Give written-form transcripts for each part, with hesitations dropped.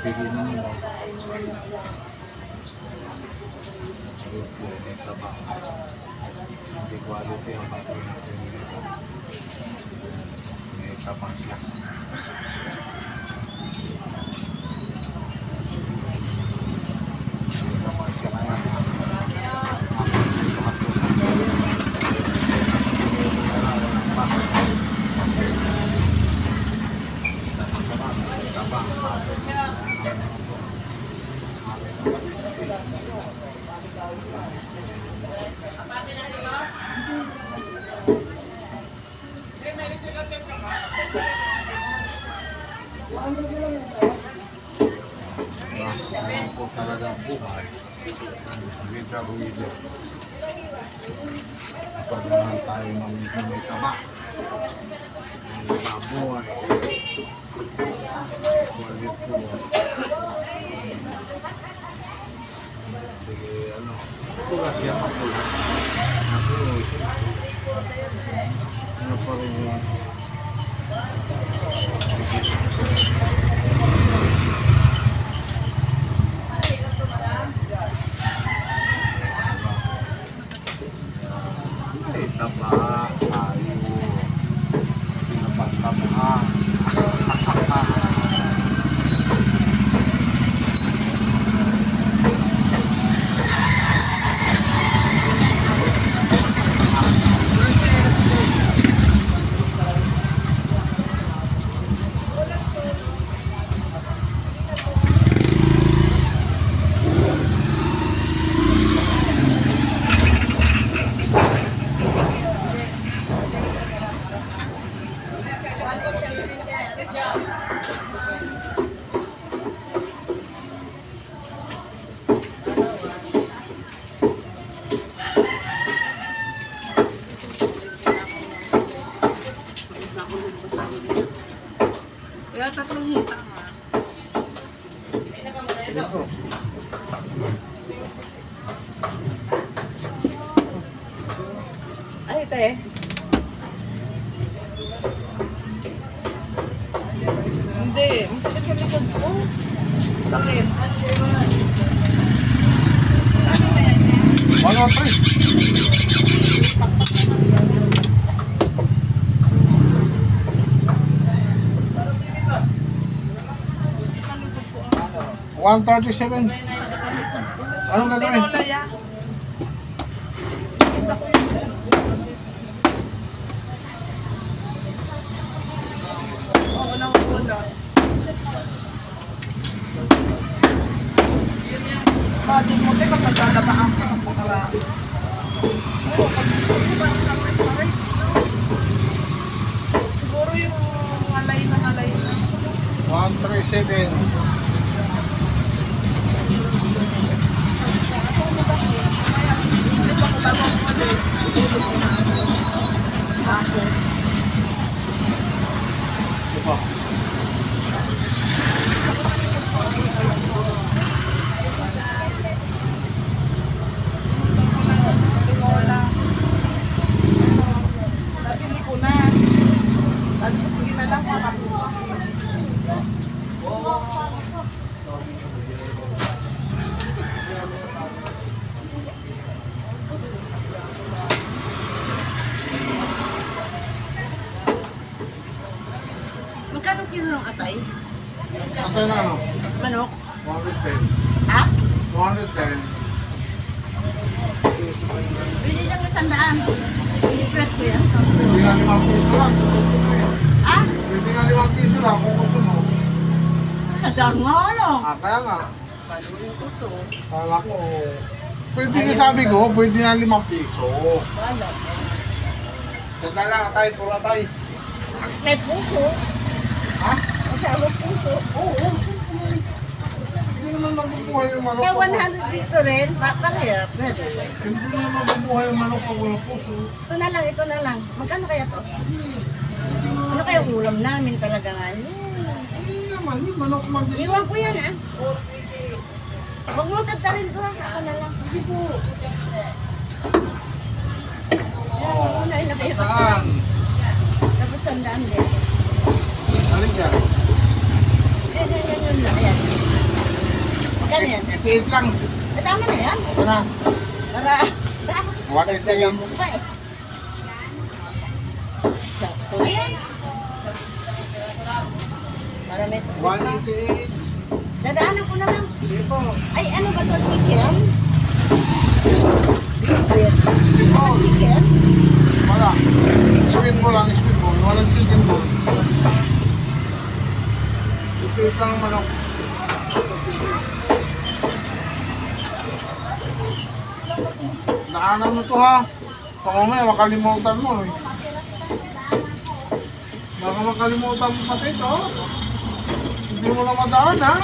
Sige naman mo. Hindi quality ang bago natin. May tapang siya. May tapang siya na yan. Ano po talaga ang buhay. Hindi tabuido. Kapag naman tayo may tama. Ang mabuhay. Kulit po. Sige, ano. Pula siya mapula. Ano pa rin yun? Taba tayo pinapagtamaan. Kaya tatlong hita nga. Ay, te. Hindi. Masakit yung likod ko. Sakit. Ano na yan? 137. Anong gagawin? Tinola ya. Oo, wala. Bakit mo tayo kapag natataan ka ng pagkara? Oo, siguro yung alay na. 137. kilo ng atay? Atay na ano? Manok? 110. Ha? 110. Bili lang 100. I-press ko yan. Pwede nga 5 piso lang. Ha? Pwede nga 5 piso lang kung gusto mo. Sa dama, ano? Kaya nga. Paluin ko to. Kala ko. Pwede nga sabi ko, pwede na 5 piso. Wala. Tanda lang, atay, puro atay. May puso. Ha? Masama puso. Oo. Hindi naman mabubuhay yung manok. Kaya 100 dito rin. Pakahirap. Pwede. Hindi naman mabubuhay yung manok pag walang puso. Ito na lang, ito na lang. Magkano kaya to? Ano kaya ulam namin talaga nga? Hindi naman, yung manok man din. Iwan ko yan, ah. Huwag mong tatarin ko, ako na lang. Sige po. Ayan, unahin na kayo. Saan? Tapos sandaan din. Alin dyan? Yan na, ayan. Magkano yan? 88 lang. Tama na yan. Ito na. Para, 188. pa eh. Sakto na yan. Para may sakit pa. 188. Dadaanan ko na lang. Sige po. Ay, ano ba to? Chicken? Chicken? Sige po. Chicken? Wala. Sweet mo lang, sweet mo. Walang chicken mo. 88 lang ang manok. Naanan mo to ha. Baka mamaya makalimutan mo eh. Baka makalimutan mo pati ito. Hindi mo na madaanan.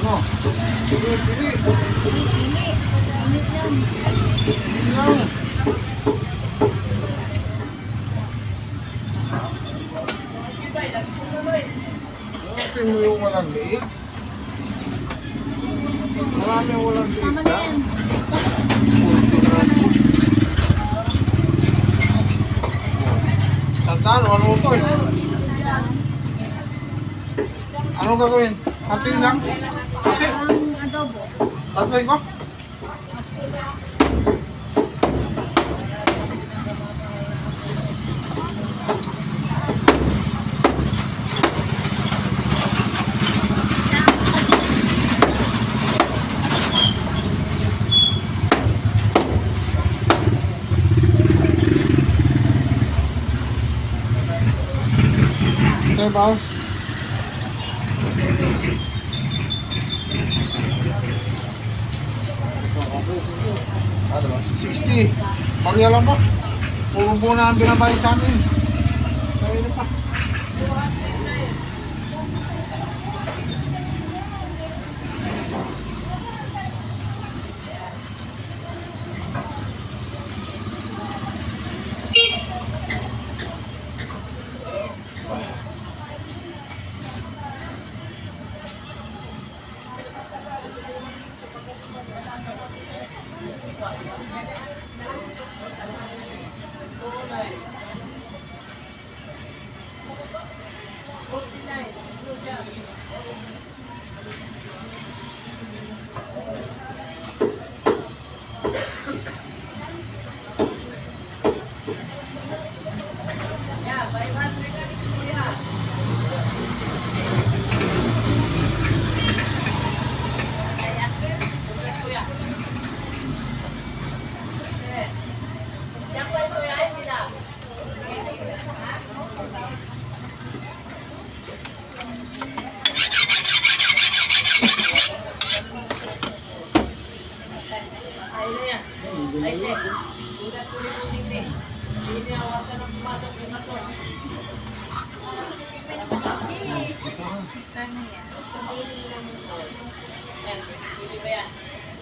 Ano? Pili, pili. Pili. Init lang. Pili lang. Ate mo yung walang liit. Marami yung walang liit. Tama na yan. Tandaan, ano mo to eh? Anong gagawin? Hatiin lang? Hati? Ang adobo. Tatuin ko? Okay, boss. Ano ba? 60. Pagya lang po. Puro po na ang binabayad sa amin. Kaya na pa.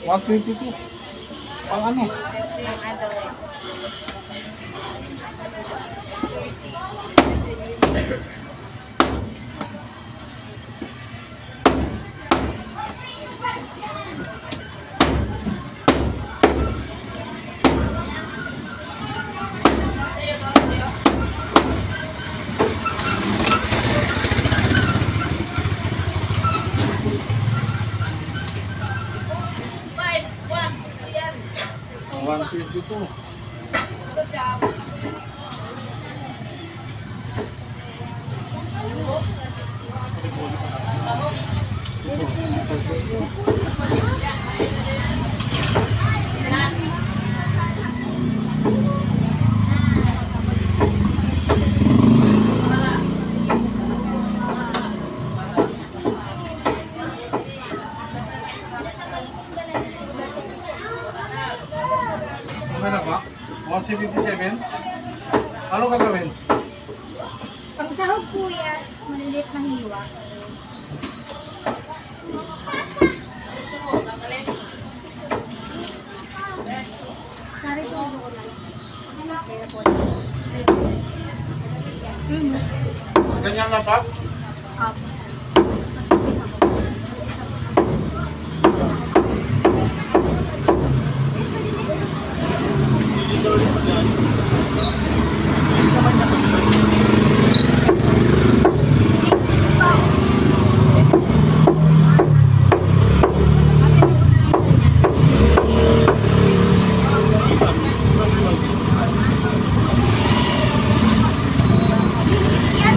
122. Pang ano? Ang 122. Okay na ba? 177? Ano gagawin? Pag sahog po yan, maliliit na hiwa. Sorry po. Kaya po. Ganyan na ba? Up. Yan,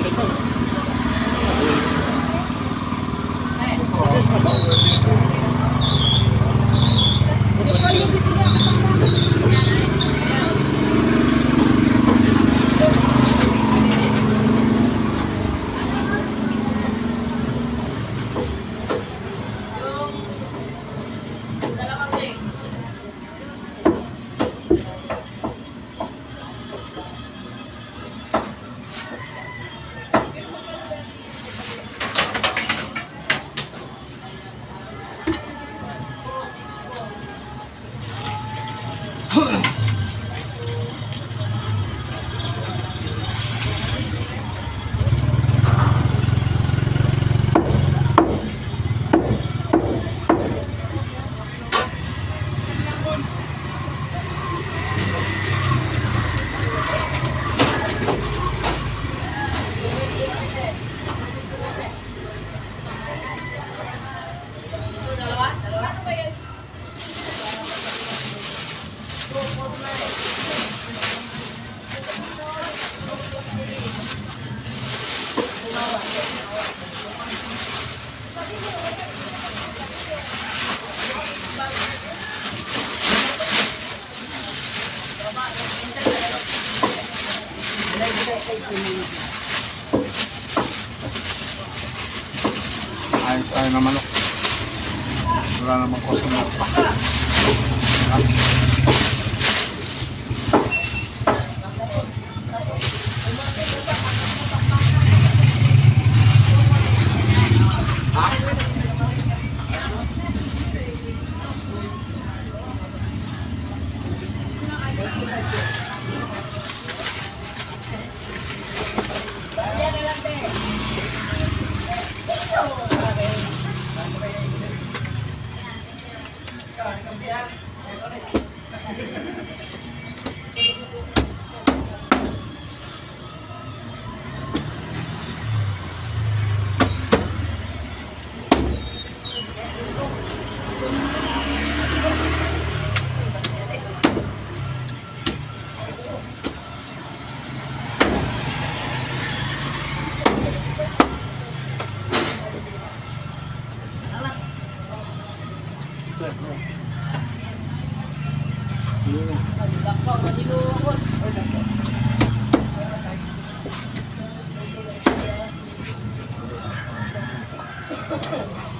pagtalong. Ayos tayo na manok. Wala namang customer pa.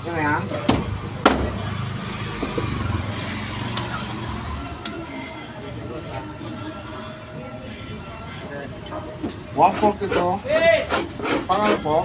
Yan na yan. 142. Pangalan po?